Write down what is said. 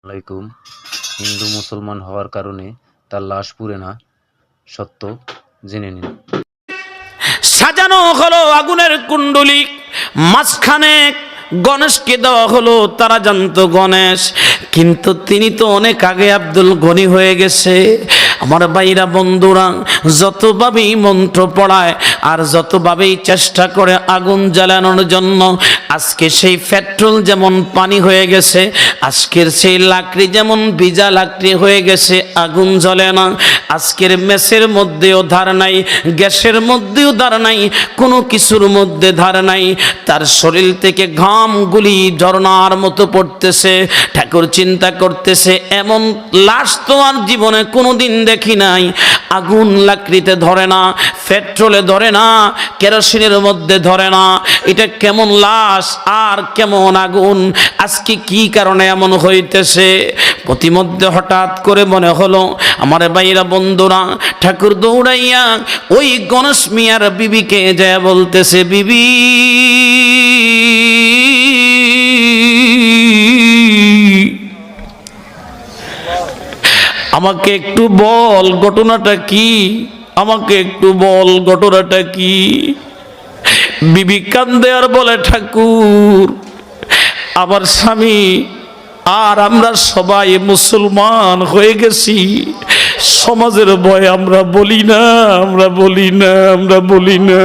আলাইকুম। হিন্দু মুসলমান হওয়ার কারণে তার লাশ পুড়ে না, সত্য জেনে নিন। সাজানো হলো আগুনের কুণ্ডলী, মাঝখানে গণেশকে দেওয়া হলো। তারা জানতো গণেশ, কিন্তু তিনি তো অনেক আগে আব্দুল গনি হয়ে গেছে। আমার ভাইরা বন্ধুরা, যতভাবেই মন্ত্র পড়ায় আর যতভাবেই চেষ্টা করে আগুন জ্বালানোর জন্য, আজকে সেই পেট্রোল যেমন পানি হয়ে গেছে, আজকের সেই লাকড়ি যেমন ভিজা লাকড়ি হয়ে গেছে, আগুন জ্বলে না। আজকের মেসের মধ্যেও ধার নাই, গ্যাসের মধ্যেও ধার নাই, কোনো কিছুর মধ্যে ধার নাই। তার শরীর থেকে ঘামগুলি ঝরনার মতো পড়তেছে। ঠাকুর চিন্তা করতেছে, এমন লাশ তো আর জীবনে কোনোদিন দেখি নাই। আগুন লাকড়িতে ধরে না, পেট্রোলে ধরে না, কেরোসিনের মধ্যে ধরে না। এটা কেমন লাশ আর কেমন আগুন? আজকে কি কারণে এমন হইতেছে? প্রতিমধ্যে হঠাৎ করে মনে হলো, আমার ভাইরা বন্ধুরা, ঠাকুর দৌড়াইয়া ওই গণেশ মিয়ার বিবিকে যায় বলতেছে, বিবি আমাকে একটু বল ঘটনাটা কি, আমাকে একটু বল ঘটনাটা কি। বিবি কান্দে আর বলে, ঠাকুর আমার স্বামী আর আমরা সবাই মুসলমান হয়ে গেছি, সমাজের ভয়ে আমরা বলি না, আমরা বলি না, আমরা বলি না।